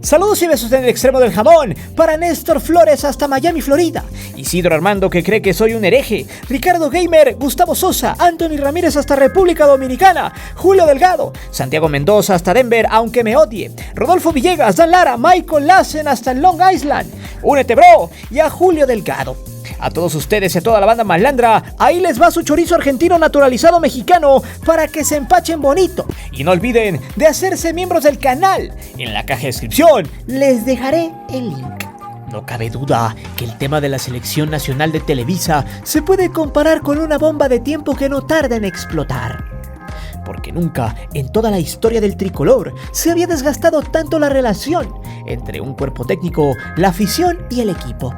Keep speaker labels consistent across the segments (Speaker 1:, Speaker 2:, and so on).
Speaker 1: Saludos y besos en el extremo del jamón para Néstor Flores hasta Miami, Florida. Isidro Armando, que cree que soy un hereje. Ricardo Gamer, Gustavo Sosa, Anthony Ramírez hasta República Dominicana. Julio Delgado, Santiago Mendoza hasta Denver, aunque me odie. Rodolfo Villegas, Dan Lara, Michael Lassen hasta Long Island. Únete, bro. Y a Julio Delgado. A todos ustedes y a toda la banda malandra, ahí les va su chorizo argentino naturalizado mexicano para que se empachen bonito. Y no olviden de hacerse miembros del canal. En la caja de descripción les dejaré el link. No cabe duda que el tema de la selección nacional de Televisa se puede comparar con una bomba de tiempo que no tarda en explotar. Porque nunca en toda la historia del tricolor se había desgastado tanto la relación entre un cuerpo técnico, la afición y el equipo.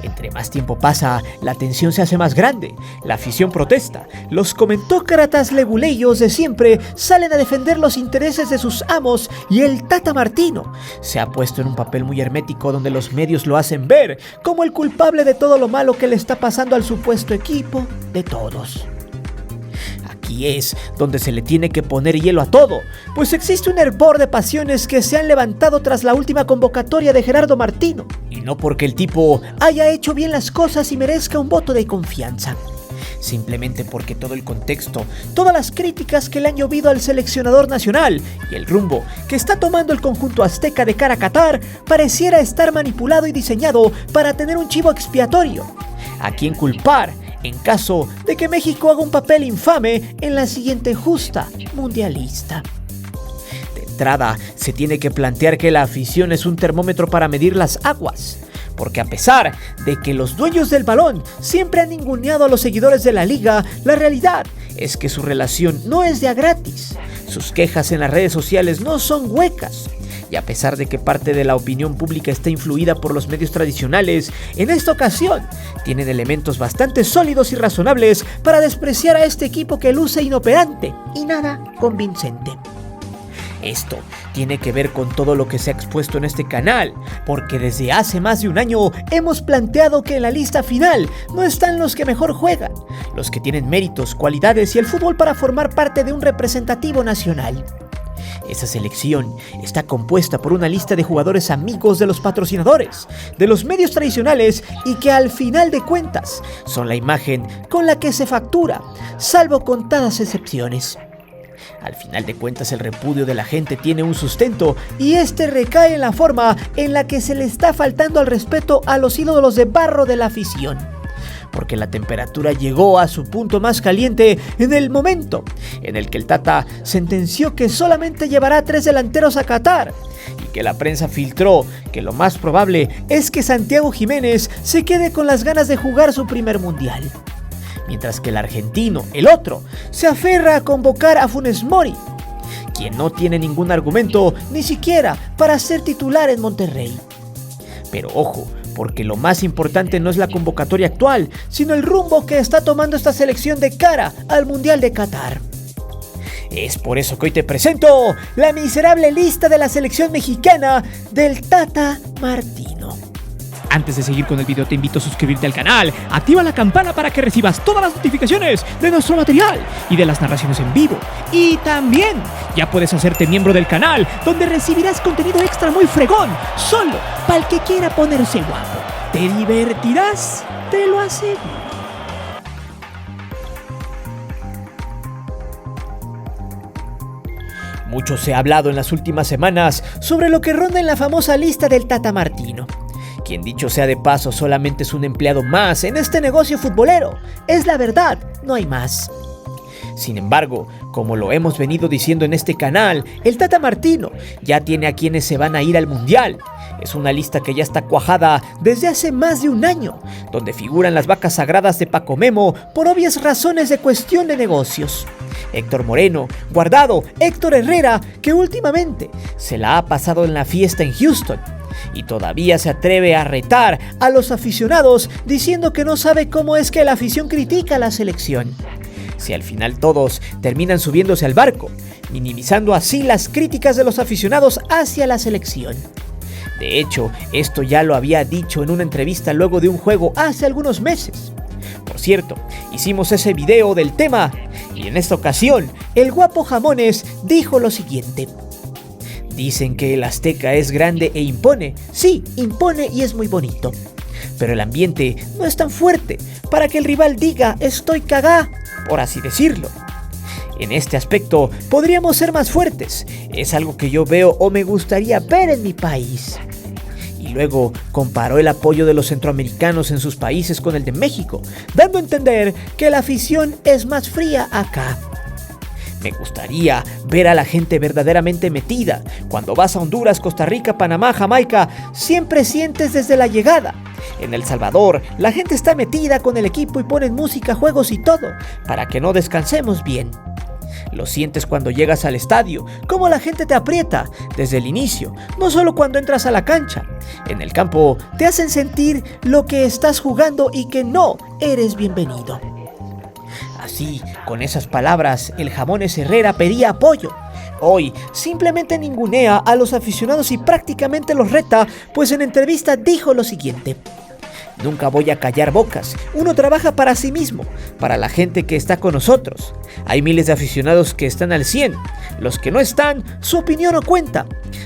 Speaker 1: Entre más tiempo pasa, la tensión se hace más grande, la afición protesta, los comentócratas leguleyos de siempre salen a defender los intereses de sus amos y el Tata Martino se ha puesto en un papel muy hermético donde los medios lo hacen ver como el culpable de todo lo malo que le está pasando al supuesto equipo de todos. Aquí es donde se le tiene que poner hielo a todo, pues existe un hervor de pasiones que se han levantado tras la última convocatoria de Gerardo Martino, y no porque el tipo haya hecho bien las cosas y merezca un voto de confianza, simplemente porque todo el contexto, todas las críticas que le han llovido al seleccionador nacional y el rumbo que está tomando el conjunto azteca de cara a Qatar pareciera estar manipulado y diseñado para tener un chivo expiatorio a quien culpar en caso de que México haga un papel infame en la siguiente justa mundialista. De entrada, se tiene que plantear que la afición es un termómetro para medir las aguas, porque a pesar de que los dueños del balón siempre han ninguneado a los seguidores de la liga, la realidad es que su relación no es de a gratis. Sus quejas en las redes sociales no son huecas. Y a pesar de que parte de la opinión pública está influida por los medios tradicionales, en esta ocasión tienen elementos bastante sólidos y razonables para despreciar a este equipo que luce inoperante y nada convincente. Esto tiene que ver con todo lo que se ha expuesto en este canal, porque desde hace más de un año hemos planteado que en la lista final no están los que mejor juegan, los que tienen méritos, cualidades y el fútbol para formar parte de un representativo nacional. Esa selección está compuesta por una lista de jugadores amigos de los patrocinadores, de los medios tradicionales y que al final de cuentas son la imagen con la que se factura, salvo contadas excepciones. Al final de cuentas el repudio de la gente tiene un sustento y este recae en la forma en la que se le está faltando al respeto a los ídolos de barro de la afición. Porque la temperatura llegó a su punto más caliente en el momento en el que el Tata sentenció que solamente llevará 3 delanteros a Qatar y que la prensa filtró que lo más probable es que Santiago Jiménez se quede con las ganas de jugar su primer mundial. Mientras que el argentino, el otro, se aferra a convocar a Funes Mori, quien no tiene ningún argumento ni siquiera para ser titular en Monterrey. Pero ojo, porque lo más importante no es la convocatoria actual, sino el rumbo que está tomando esta selección de cara al Mundial de Qatar. Es por eso que hoy te presento la miserable lista de la selección mexicana del Tata Martino. Antes de seguir con el video te invito a suscribirte al canal, activa la campana para que recibas todas las notificaciones de nuestro material y de las narraciones en vivo. Y también ya puedes hacerte miembro del canal, donde recibirás contenido extra muy fregón, solo para el que quiera ponerse guapo. Te divertirás, te lo aseguro. Mucho se ha hablado en las últimas semanas sobre lo que ronda en la famosa lista del Tata Martino, quien dicho sea de paso solamente es un empleado más en este negocio futbolero. Es la verdad, no hay más. Sin embargo, como lo hemos venido diciendo en este canal, el Tata Martino ya tiene a quienes se van a ir al Mundial. Es una lista que ya está cuajada desde hace más de un año, donde figuran las vacas sagradas de Paco Memo por obvias razones de cuestión de negocios. Héctor Moreno, Guardado, Héctor Herrera, que últimamente se la ha pasado en la fiesta en Houston y todavía se atreve a retar a los aficionados diciendo que no sabe cómo es que la afición critica a la selección. Si al final todos terminan subiéndose al barco, minimizando así las críticas de los aficionados hacia la selección. De hecho, esto ya lo había dicho en una entrevista luego de un juego hace algunos meses. Por cierto, hicimos ese video del tema y en esta ocasión el guapo Jamones dijo lo siguiente: Dicen que el Azteca es grande e impone. Sí, impone y es muy bonito. Pero el ambiente no es tan fuerte para que el rival diga estoy cagá, por así decirlo. En este aspecto podríamos ser más fuertes. Es algo que yo veo o me gustaría ver en mi país. Y luego comparó el apoyo de los centroamericanos en sus países con el de México, dando a entender que la afición es más fría acá. Me gustaría ver a la gente verdaderamente metida. Cuando vas a Honduras, Costa Rica, Panamá, Jamaica, siempre sientes desde la llegada. En El Salvador, la gente está metida con el equipo y ponen música, juegos y todo, para que no descansemos bien. Lo sientes cuando llegas al estadio, cómo la gente te aprieta desde el inicio, no solo cuando entras a la cancha. En el campo te hacen sentir lo que estás jugando y que no eres bienvenido. Así, con esas palabras, el Jamones Herrera pedía apoyo. Hoy simplemente ningunea a los aficionados y prácticamente los reta, pues en entrevista dijo lo siguiente: nunca voy a callar bocas, uno trabaja para sí mismo, para la gente que está con nosotros. Hay miles de aficionados que están al 100, los que no están, su opinión no cuenta,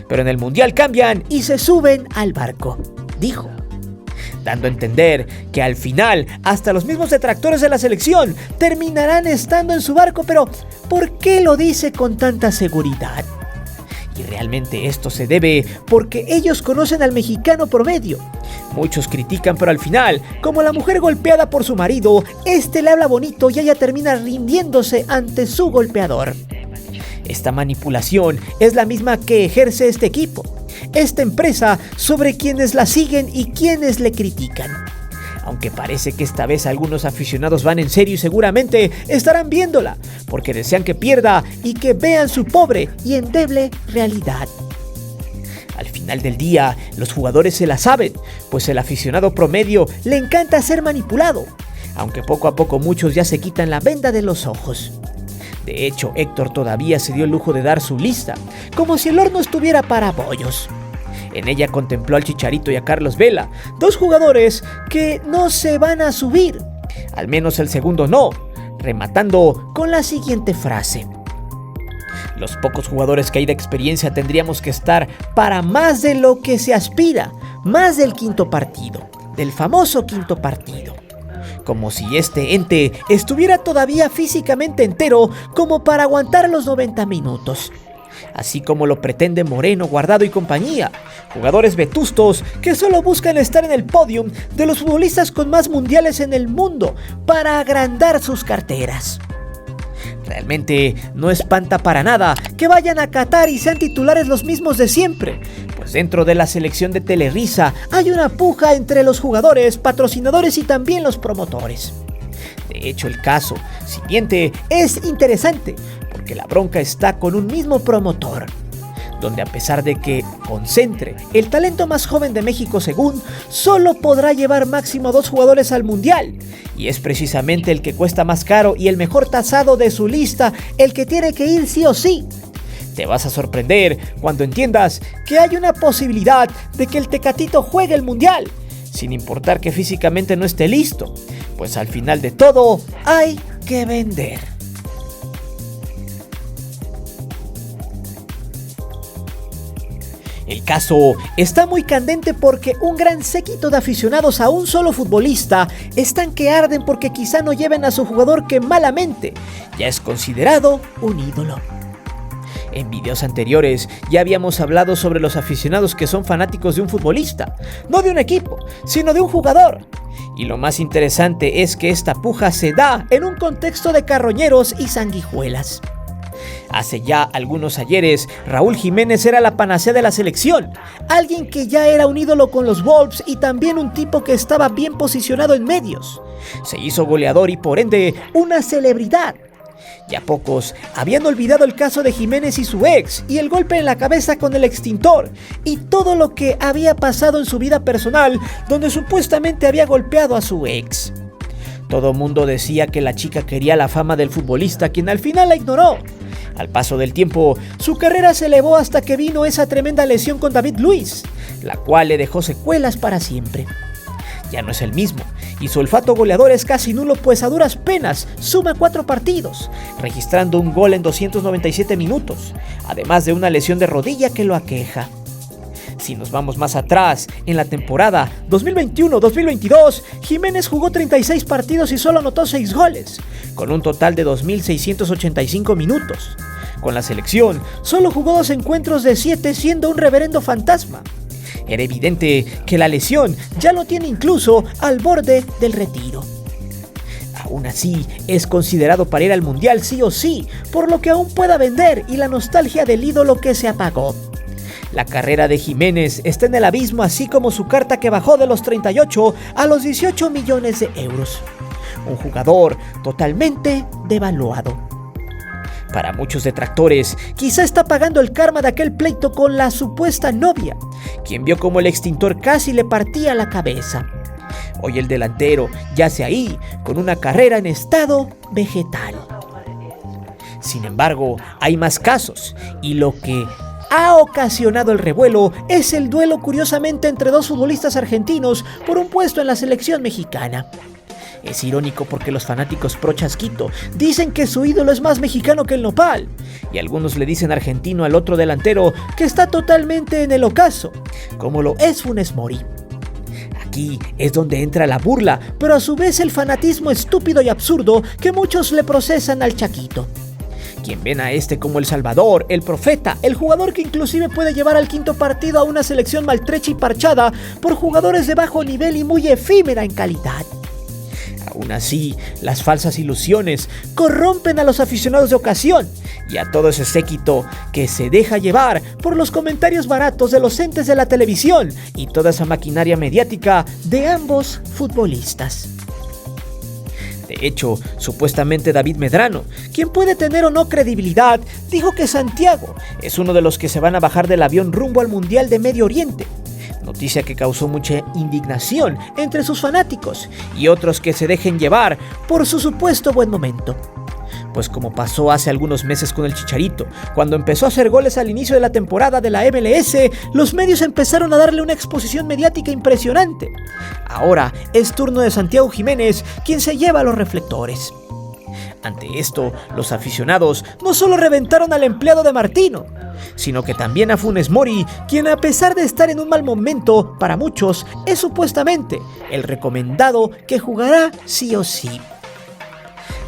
Speaker 1: pero en el mundial cambian y se suben al barco, dijo. Dando a entender que al final hasta los mismos detractores de la selección terminarán estando en su barco, pero ¿por qué lo dice con tanta seguridad? Y realmente esto se debe porque ellos conocen al mexicano promedio. Muchos critican, pero al final, como la mujer golpeada por su marido, este le habla bonito y ella termina rindiéndose ante su golpeador. Esta manipulación es la misma que ejerce este equipo, esta empresa, sobre quienes la siguen y quienes le critican. Aunque parece que esta vez algunos aficionados van en serio y seguramente estarán viéndola, porque desean que pierda y que vean su pobre y endeble realidad. Al final del día, los jugadores se la saben, pues el aficionado promedio le encanta ser manipulado, aunque poco a poco muchos ya se quitan la venda de los ojos. De hecho, Héctor todavía se dio el lujo de dar su lista, como si el horno estuviera para bollos. En ella contempló al Chicharito y a Carlos Vela, dos jugadores que no se van a subir, al menos el segundo no, rematando con la siguiente frase: los pocos jugadores que hay de experiencia tendríamos que estar para más de lo que se aspira, más del quinto partido, del famoso quinto partido. Como si este ente estuviera todavía físicamente entero como para aguantar los 90 minutos. Así como lo pretende Moreno, Guardado y compañía, jugadores vetustos que solo buscan estar en el podium de los futbolistas con más mundiales en el mundo para agrandar sus carteras. Realmente no espanta para nada que vayan a Qatar y sean titulares los mismos de siempre, pues dentro de la selección de Telerisa hay una puja entre los jugadores, patrocinadores y también los promotores. De hecho, el caso siguiente es interesante, porque la bronca está con un mismo promotor, donde a pesar de que concentre el talento más joven de México según, solo podrá llevar máximo 2 jugadores al mundial, y es precisamente el que cuesta más caro y el mejor tasado de su lista el que tiene que ir sí o sí. Te vas a sorprender cuando entiendas que hay una posibilidad de que el Tecatito juegue el mundial, sin importar que físicamente no esté listo, pues al final de todo hay que vender. El caso está muy candente porque un gran séquito de aficionados a un solo futbolista están que arden porque quizá no lleven a su jugador que malamente ya es considerado un ídolo. En videos anteriores ya habíamos hablado sobre los aficionados que son fanáticos de un futbolista, no de un equipo, sino de un jugador. Y lo más interesante es que esta puja se da en un contexto de carroñeros y sanguijuelas. Hace ya algunos ayeres, Raúl Jiménez era la panacea de la selección, alguien que ya era un ídolo con los Wolves y también un tipo que estaba bien posicionado en medios. Se hizo goleador y por ende una celebridad. Ya pocos habían olvidado el caso de Jiménez y su ex, y el golpe en la cabeza con el extintor, y todo lo que había pasado en su vida personal, donde supuestamente había golpeado a su ex. Todo mundo decía que la chica quería la fama del futbolista, quien al final la ignoró. Al paso del tiempo, su carrera se elevó hasta que vino esa tremenda lesión con David Luiz, la cual le dejó secuelas para siempre. Ya no es el mismo, y su olfato goleador es casi nulo, pues a duras penas suma 4 partidos, registrando un gol en 297 minutos, además de una lesión de rodilla que lo aqueja. Si nos vamos más atrás, en la temporada 2021-2022, Jiménez jugó 36 partidos y solo anotó 6 goles, con un total de 2.685 minutos. Con la selección, solo jugó 2 encuentros de 7, siendo un reverendo fantasma. Era evidente que la lesión ya lo tiene incluso al borde del retiro. Aún así, es considerado para ir al Mundial sí o sí, por lo que aún pueda vender y la nostalgia del ídolo que se apagó. La carrera de Jiménez está en el abismo, así como su carta que bajó de los 38 a los 18 millones de euros. Un jugador totalmente devaluado. Para muchos detractores, quizá está pagando el karma de aquel pleito con la supuesta novia, quien vio como el extintor casi le partía la cabeza. Hoy el delantero yace ahí con una carrera en estado vegetal. Sin embargo, hay más casos, y lo que ha ocasionado el revuelo es el duelo curiosamente entre 2 futbolistas argentinos por un puesto en la selección mexicana. Es irónico porque los fanáticos pro Chasquito dicen que su ídolo es más mexicano que el nopal, y algunos le dicen argentino al otro delantero que está totalmente en el ocaso, como lo es Funes Mori. Aquí es donde entra la burla, pero a su vez el fanatismo estúpido y absurdo que muchos le procesan al Chaquito, quien ven a este como el salvador, el profeta, el jugador que inclusive puede llevar al 5.º partido a una selección maltrecha y parchada por jugadores de bajo nivel y muy efímera en calidad. Aún así, las falsas ilusiones corrompen a los aficionados de ocasión y a todo ese séquito que se deja llevar por los comentarios baratos de los entes de la televisión y toda esa maquinaria mediática de ambos futbolistas. De hecho, supuestamente David Medrano, quien puede tener o no credibilidad, dijo que Santiago es uno de los que se van a bajar del avión rumbo al Mundial de Medio Oriente. Noticia que causó mucha indignación entre sus fanáticos y otros que se dejen llevar por su supuesto buen momento. Pues como pasó hace algunos meses con el Chicharito, cuando empezó a hacer goles al inicio de la temporada de la MLS, los medios empezaron a darle una exposición mediática impresionante. Ahora es turno de Santiago Jiménez, quien se lleva los reflectores. Ante esto, los aficionados no solo reventaron al empleado de Martino, sino que también a Funes Mori, quien a pesar de estar en un mal momento, para muchos, es supuestamente el recomendado que jugará sí o sí.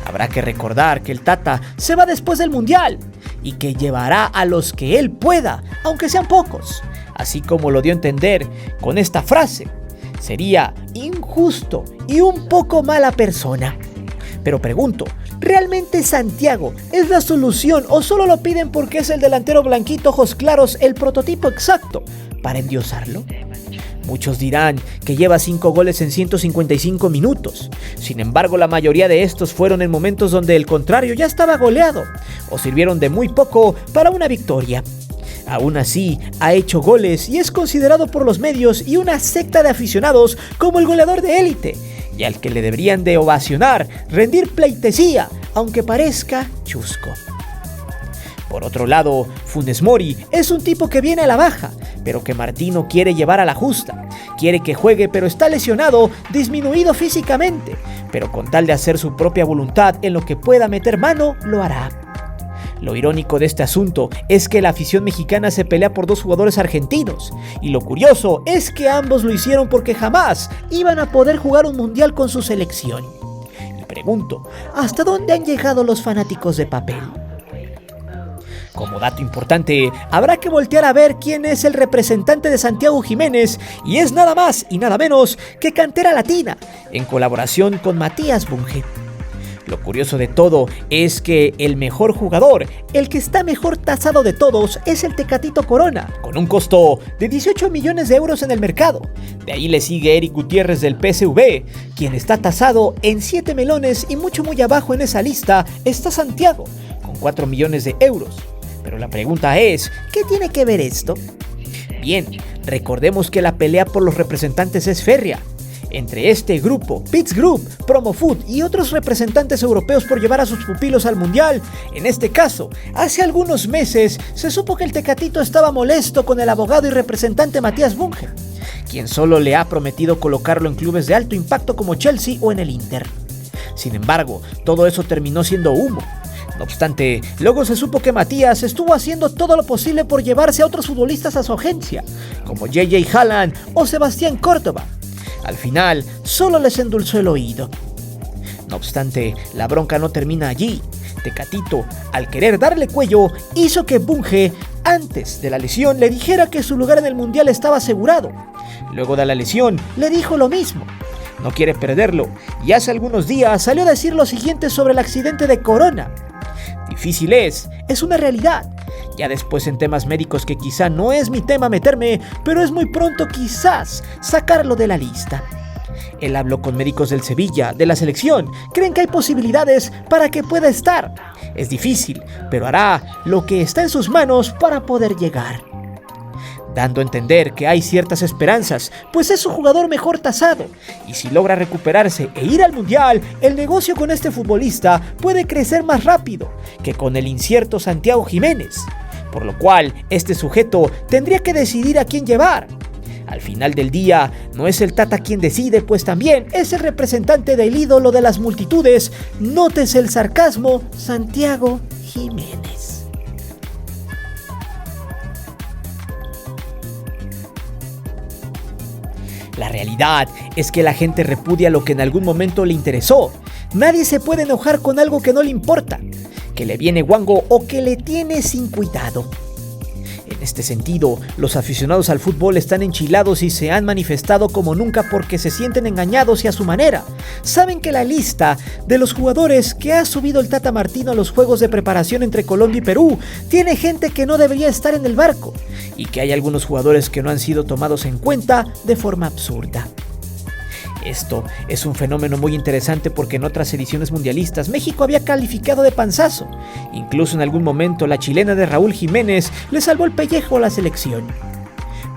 Speaker 1: Habrá que recordar que el Tata se va después del Mundial y que llevará a los que él pueda, aunque sean pocos, así como lo dio a entender con esta frase: sería injusto y un poco mala persona. Pero pregunto, ¿realmente Santiago es la solución o solo lo piden porque es el delantero blanquito, ojos claros, el prototipo exacto para endiosarlo? Muchos dirán que lleva 5 goles en 155 minutos. Sin embargo, la mayoría de estos fueron en momentos donde el contrario ya estaba goleado o sirvieron de muy poco para una victoria. Aún así, ha hecho goles y es considerado por los medios y una secta de aficionados como el goleador de élite, y al que le deberían de ovacionar, rendir pleitesía, aunque parezca chusco. Por otro lado, Funes Mori es un tipo que viene a la baja, pero que Martino quiere llevar a la justa. Quiere que juegue, pero está lesionado, disminuido físicamente, pero con tal de hacer su propia voluntad en lo que pueda meter mano, lo hará. Lo irónico de este asunto es que la afición mexicana se pelea por 2 jugadores argentinos, y lo curioso es que ambos lo hicieron porque jamás iban a poder jugar un mundial con su selección. Y pregunto, ¿hasta dónde han llegado los fanáticos de papel? Como dato importante, habrá que voltear a ver quién es el representante de Santiago Jiménez, y es nada más y nada menos que Cantera Latina, en colaboración con Matías Bunge. Lo curioso de todo es que el mejor jugador, el que está mejor tasado de todos, es el Tecatito Corona, con un costo de 18 millones de euros en el mercado. De ahí le sigue Eric Gutiérrez del PSV, quien está tasado en 7 melones, y mucho muy abajo en esa lista está Santiago, con 4 millones de euros. Pero la pregunta es, ¿qué tiene que ver esto? Bien, recordemos que la pelea por los representantes es férrea. Entre este grupo, Pitts Group, Promofood y otros representantes europeos por llevar a sus pupilos al Mundial. En este caso, hace algunos meses se supo que el Tecatito estaba molesto con el abogado y representante Matías Bunge, quien solo le ha prometido colocarlo en clubes de alto impacto como Chelsea o en el Inter. Sin embargo, todo eso terminó siendo humo. No obstante, luego se supo que Matías estuvo haciendo todo lo posible por llevarse a otros futbolistas a su agencia, como JJ Haaland o Sebastián Córdoba. Al final, solo les endulzó el oído. No obstante, la bronca no termina allí. Tecatito, al querer darle cuello, hizo que Bunge, antes de la lesión, le dijera que su lugar en el Mundial estaba asegurado. Luego de la lesión, le dijo lo mismo. No quiere perderlo, y hace algunos días salió a decir lo siguiente sobre el accidente de Corona. Difícil es una realidad. Ya después en temas médicos que quizá no es mi tema meterme, pero es muy pronto quizás sacarlo de la lista. Él habló con médicos del Sevilla, de la selección, creen que hay posibilidades para que pueda estar. Es difícil, pero hará lo que está en sus manos para poder llegar. Dando a entender que hay ciertas esperanzas, pues es su jugador mejor tasado, y si logra recuperarse e ir al Mundial, el negocio con este futbolista puede crecer más rápido que con el incierto Santiago Jiménez, por lo cual este sujeto tendría que decidir a quién llevar. Al final del día, no es el Tata quien decide, pues también es el representante del ídolo de las multitudes, nótese el sarcasmo, Santiago Jiménez. La realidad es que la gente repudia lo que en algún momento le interesó. Nadie se puede enojar con algo que no le importa, que le viene guango o que le tiene sin cuidado. En este sentido, los aficionados al fútbol están enchilados y se han manifestado como nunca porque se sienten engañados y a su manera. Saben que la lista de los jugadores que ha subido el Tata Martino a los juegos de preparación entre Colombia y Perú tiene gente que no debería estar en el barco y que hay algunos jugadores que no han sido tomados en cuenta de forma absurda. Esto es un fenómeno muy interesante porque en otras ediciones mundialistas México había calificado de panzazo. Incluso en algún momento la chilena de Raúl Jiménez le salvó el pellejo a la selección.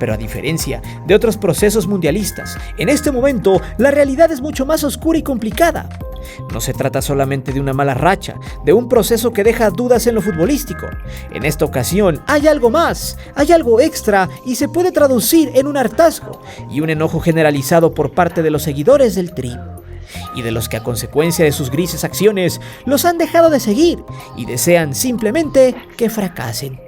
Speaker 1: Pero a diferencia de otros procesos mundialistas, en este momento la realidad es mucho más oscura y complicada. No se trata solamente de una mala racha, de un proceso que deja dudas en lo futbolístico. En esta ocasión hay algo más, hay algo extra y se puede traducir en un hartazgo y un enojo generalizado por parte de los seguidores del Tri. Y de los que a consecuencia de sus grises acciones los han dejado de seguir y desean simplemente que fracasen.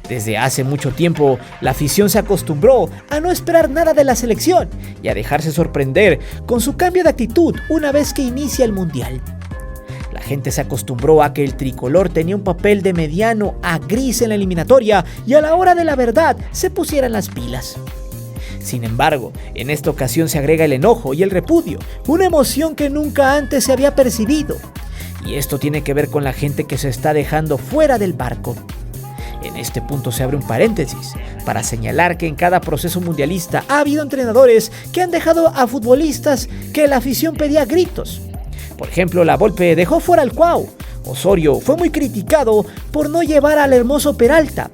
Speaker 1: Desde hace mucho tiempo, la afición se acostumbró a no esperar nada de la selección y a dejarse sorprender con su cambio de actitud una vez que inicia el Mundial. La gente se acostumbró a que el tricolor tenía un papel de mediano a gris en la eliminatoria y a la hora de la verdad se pusieran las pilas. Sin embargo, en esta ocasión se agrega el enojo y el repudio, una emoción que nunca antes se había percibido. Y esto tiene que ver con la gente que se está dejando fuera del barco. En este punto se abre un paréntesis para señalar que en cada proceso mundialista ha habido entrenadores que han dejado a futbolistas que la afición pedía a gritos. Por ejemplo, La Volpe dejó fuera al Cuau. Osorio fue muy criticado por no llevar al hermoso Peralta.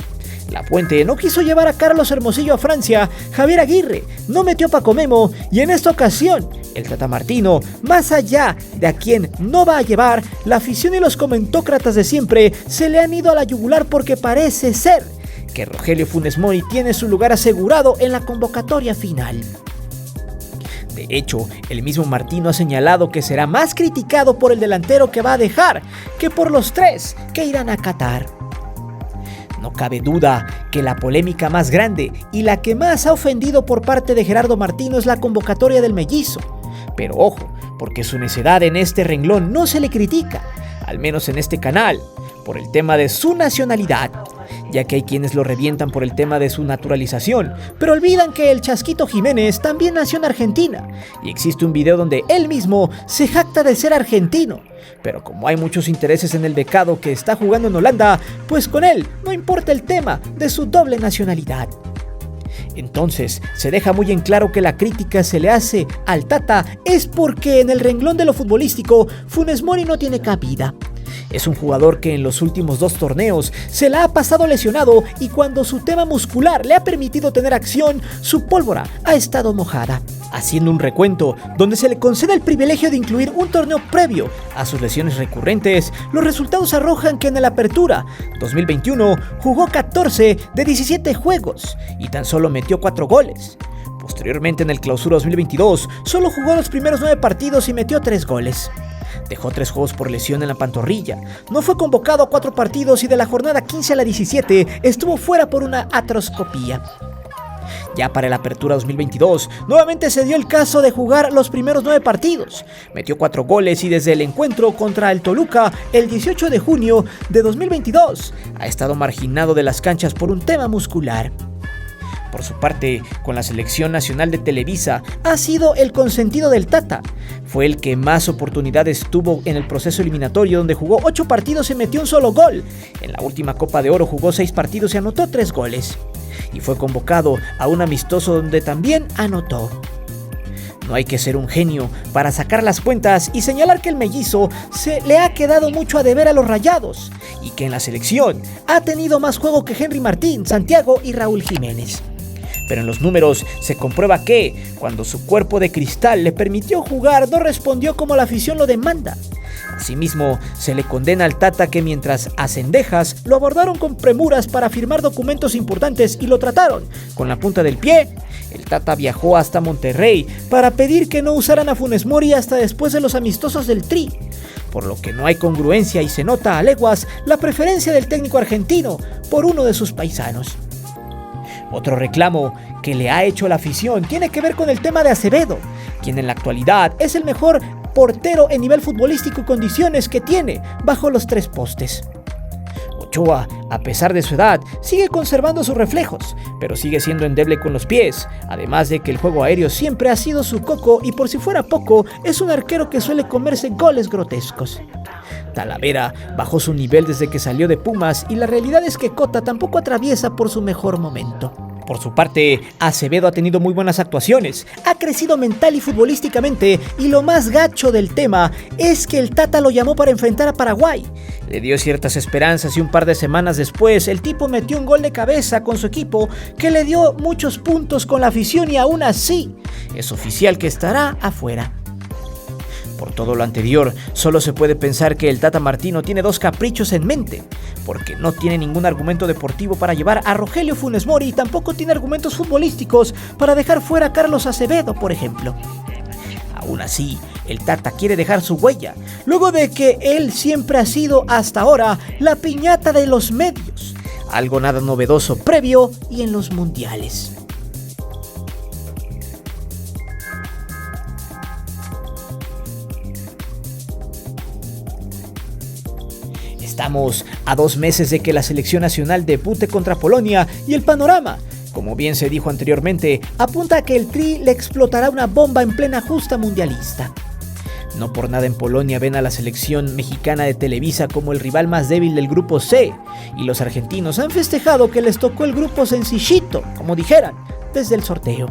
Speaker 1: La Puente no quiso llevar a Carlos Hermosillo a Francia, Javier Aguirre no metió a Paco Memo y en esta ocasión el Tata Martino, más allá de a quien no va a llevar, la afición y los comentócratas de siempre se le han ido a la yugular porque parece ser que Rogelio Funes Mori tiene su lugar asegurado en la convocatoria final. De hecho, el mismo Martino ha señalado que será más criticado por el delantero que va a dejar que por los tres que irán a Qatar. No cabe duda que la polémica más grande y la que más ha ofendido por parte de Gerardo Martino es la convocatoria del mellizo. Pero ojo, porque su necedad en este renglón no se le critica, al menos en este canal, por el tema de su nacionalidad, ya que hay quienes lo revientan por el tema de su naturalización, pero olvidan que el Chasquito Jiménez también nació en Argentina, y existe un video donde él mismo se jacta de ser argentino. Pero como hay muchos intereses en el becado que está jugando en Holanda, pues con él no importa el tema de su doble nacionalidad. Entonces, se deja muy en claro que la crítica se le hace al Tata es porque en el renglón de lo futbolístico, Funes Mori no tiene cabida. Es un jugador que en los últimos 2 torneos se la ha pasado lesionado y cuando su tema muscular le ha permitido tener acción, su pólvora ha estado mojada. Haciendo un recuento donde se le concede el privilegio de incluir un torneo previo a sus lesiones recurrentes, los resultados arrojan que en el Apertura 2021 jugó 14 de 17 juegos y tan solo metió 4 goles. Posteriormente, en el Clausura 2022, solo jugó los primeros 9 partidos y metió 3 goles. Dejó 3 juegos por lesión en la pantorrilla, no fue convocado a 4 partidos y de la jornada 15 a la 17 estuvo fuera por una artroscopía. Ya para la Apertura 2022, nuevamente se dio el caso de jugar los primeros 9 partidos. Metió 4 goles y desde el encuentro contra el Toluca el 18 de junio de 2022 ha estado marginado de las canchas por un tema muscular. Por su parte, con la selección nacional de Televisa, ha sido el consentido del Tata. Fue el que más oportunidades tuvo en el proceso eliminatorio, donde jugó 8 partidos y metió un solo gol. En la última Copa de Oro jugó 6 partidos y anotó 3 goles. Y fue convocado a un amistoso donde también anotó. No hay que ser un genio para sacar las cuentas y señalar que el mellizo se le ha quedado mucho a deber a los Rayados y que en la selección ha tenido más juego que Henry Martín, Santiago y Raúl Jiménez. Pero en los números se comprueba que, cuando su cuerpo de cristal le permitió jugar, no respondió como la afición lo demanda. Asimismo, se le condena al Tata que mientras a Cendejas lo abordaron con premuras para firmar documentos importantes y lo trataron con la punta del pie, el Tata viajó hasta Monterrey para pedir que no usaran a Funes Mori hasta después de los amistosos del Tri, por lo que no hay congruencia y se nota a leguas la preferencia del técnico argentino por uno de sus paisanos. Otro reclamo que le ha hecho la afición tiene que ver con el tema de Acevedo, quien en la actualidad es el mejor portero en nivel futbolístico y condiciones que tiene bajo los 3 postes. Ochoa, a pesar de su edad, sigue conservando sus reflejos, pero sigue siendo endeble con los pies, además de que el juego aéreo siempre ha sido su coco y por si fuera poco, es un arquero que suele comerse goles grotescos. Talavera bajó su nivel desde que salió de Pumas y la realidad es que Cota tampoco atraviesa por su mejor momento. Por su parte, Acevedo ha tenido muy buenas actuaciones, ha crecido mental y futbolísticamente y lo más gacho del tema es que el Tata lo llamó para enfrentar a Paraguay. Le dio ciertas esperanzas y un par de semanas después el tipo metió un gol de cabeza con su equipo que le dio muchos puntos con la afición y aún así es oficial que estará afuera. Por todo lo anterior, solo se puede pensar que el Tata Martino tiene 2 caprichos en mente, porque no tiene ningún argumento deportivo para llevar a Rogelio Funes Mori y tampoco tiene argumentos futbolísticos para dejar fuera a Carlos Acevedo, por ejemplo. Aún así, el Tata quiere dejar su huella, luego de que él siempre ha sido hasta ahora la piñata de los medios, algo nada novedoso previo y en los mundiales. Estamos a 2 meses de que la selección nacional debute contra Polonia y el panorama, como bien se dijo anteriormente, apunta a que el Tri le explotará una bomba en plena justa mundialista. No por nada en Polonia ven a la selección mexicana de Televisa como el rival más débil del grupo C, y los argentinos han festejado que les tocó el grupo sencillito, como dijeran, desde el sorteo.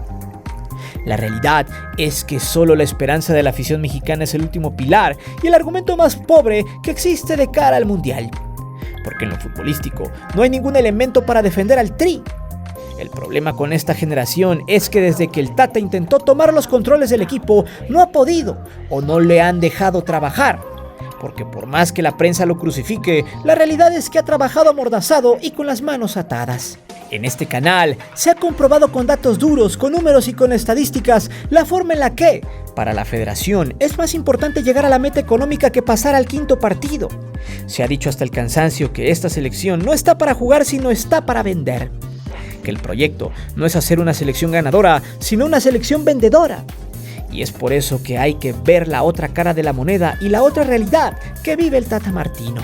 Speaker 1: La realidad es que solo la esperanza de la afición mexicana es el último pilar y el argumento más pobre que existe de cara al mundial. Porque en lo futbolístico no hay ningún elemento para defender al Tri. El problema con esta generación es que desde que el Tata intentó tomar los controles del equipo no ha podido o no le han dejado trabajar. Porque por más que la prensa lo crucifique, la realidad es que ha trabajado amordazado y con las manos atadas. En este canal se ha comprobado con datos duros, con números y con estadísticas la forma en la que, para la federación, es más importante llegar a la meta económica que pasar al 5º partido. Se ha dicho hasta el cansancio que esta selección no está para jugar sino está para vender. Que el proyecto no es hacer una selección ganadora, sino una selección vendedora. Y es por eso que hay que ver la otra cara de la moneda y la otra realidad que vive el Tata Martino.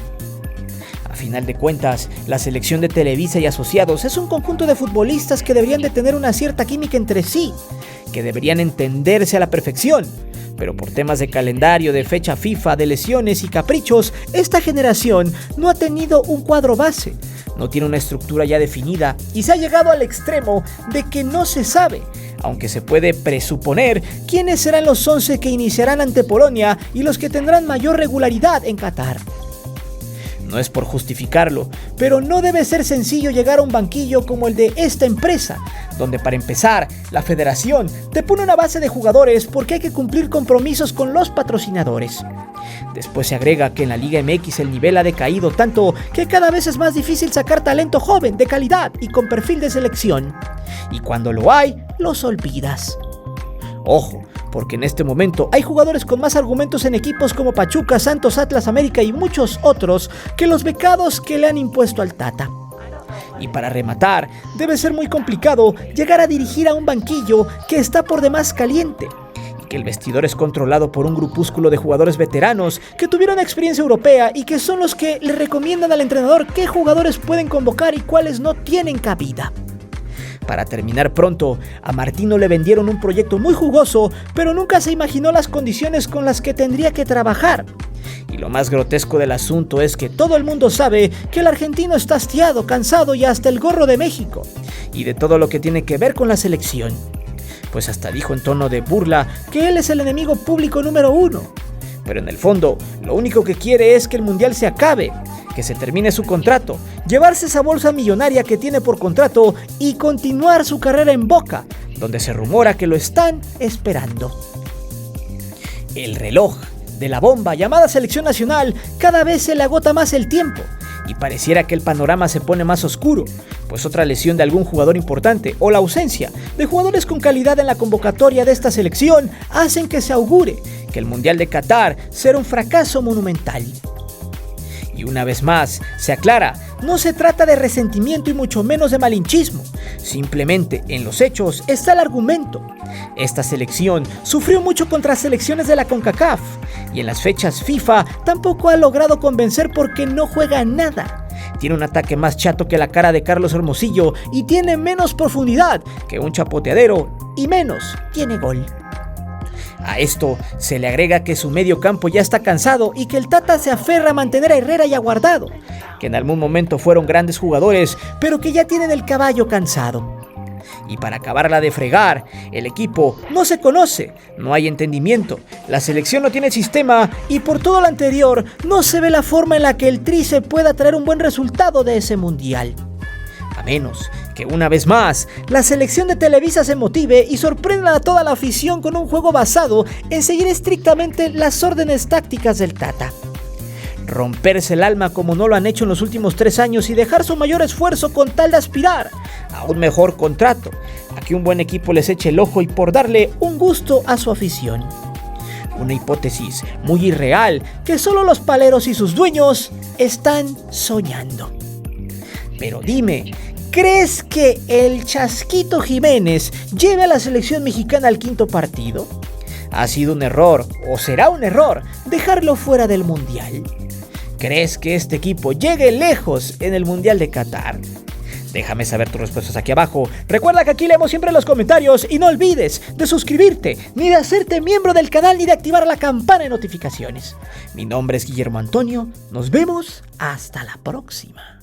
Speaker 1: A final de cuentas, la selección de Televisa y asociados es un conjunto de futbolistas que deberían de tener una cierta química entre sí, que deberían entenderse a la perfección. Pero por temas de calendario, de fecha FIFA, de lesiones y caprichos, esta generación no ha tenido un cuadro base, no tiene una estructura ya definida y se ha llegado al extremo de que no se sabe, aunque se puede presuponer quiénes serán los 11 que iniciarán ante Polonia y los que tendrán mayor regularidad en Qatar. No es por justificarlo, pero no debe ser sencillo llegar a un banquillo como el de esta empresa, donde para empezar, la federación te pone una base de jugadores porque hay que cumplir compromisos con los patrocinadores. Después se agrega que en la Liga MX el nivel ha decaído tanto que cada vez es más difícil sacar talento joven, de calidad y con perfil de selección. Y cuando lo hay, los olvidas. Ojo, porque en este momento hay jugadores con más argumentos en equipos como Pachuca, Santos, Atlas, América y muchos otros que los becados que le han impuesto al Tata. Y para rematar, debe ser muy complicado llegar a dirigir a un banquillo que está por demás caliente, y que el vestidor es controlado por un grupúsculo de jugadores veteranos que tuvieron experiencia europea y que son los que le recomiendan al entrenador qué jugadores pueden convocar y cuáles no tienen cabida. Para terminar pronto, a Martino le vendieron un proyecto muy jugoso, pero nunca se imaginó las condiciones con las que tendría que trabajar. Y lo más grotesco del asunto es que todo el mundo sabe que el argentino está hastiado, cansado y hasta el gorro de México, y de todo lo que tiene que ver con la selección. Pues hasta dijo en tono de burla que él es el enemigo público número 1. Pero en el fondo, lo único que quiere es que el mundial se acabe, que se termine su contrato, llevarse esa bolsa millonaria que tiene por contrato y continuar su carrera en Boca, donde se rumora que lo están esperando. El reloj de la bomba llamada selección nacional cada vez se le agota más el tiempo y pareciera que el panorama se pone más oscuro, pues otra lesión de algún jugador importante o la ausencia de jugadores con calidad en la convocatoria de esta selección hacen que se augure que el Mundial de Qatar será un fracaso monumental. Y una vez más, se aclara, no se trata de resentimiento y mucho menos de malinchismo. Simplemente, en los hechos, está el argumento. Esta selección sufrió mucho contra selecciones de la CONCACAF y en las fechas FIFA tampoco ha logrado convencer porque no juega nada. Tiene un ataque más chato que la cara de Carlos Hermosillo y tiene menos profundidad que un chapoteadero y menos tiene gol. A esto se le agrega que su medio campo ya está cansado y que el Tata se aferra a mantener a Herrera y a Guardado, que en algún momento fueron grandes jugadores, pero que ya tienen el caballo cansado. Y para acabarla de fregar, el equipo no se conoce, no hay entendimiento, la selección no tiene sistema y por todo lo anterior no se ve la forma en la que el Tri se pueda traer un buen resultado de ese mundial. A menos que una vez más la selección de Televisa se motive y sorprenda a toda la afición con un juego basado en seguir estrictamente las órdenes tácticas del Tata. Romperse el alma como no lo han hecho en los últimos 3 años y dejar su mayor esfuerzo con tal de aspirar a un mejor contrato, a que un buen equipo les eche el ojo y por darle un gusto a su afición. Una hipótesis muy irreal que solo los paleros y sus dueños están soñando. Pero dime, ¿crees que el Chasquito Jiménez lleve a la selección mexicana al 5º partido? ¿Ha sido un error o será un error dejarlo fuera del Mundial? ¿Crees que este equipo llegue lejos en el Mundial de Qatar? Déjame saber tus respuestas aquí abajo. Recuerda que aquí leemos siempre los comentarios y no olvides de suscribirte, ni de hacerte miembro del canal, ni de activar la campana de notificaciones. Mi nombre es Guillermo Antonio. Nos vemos hasta la próxima.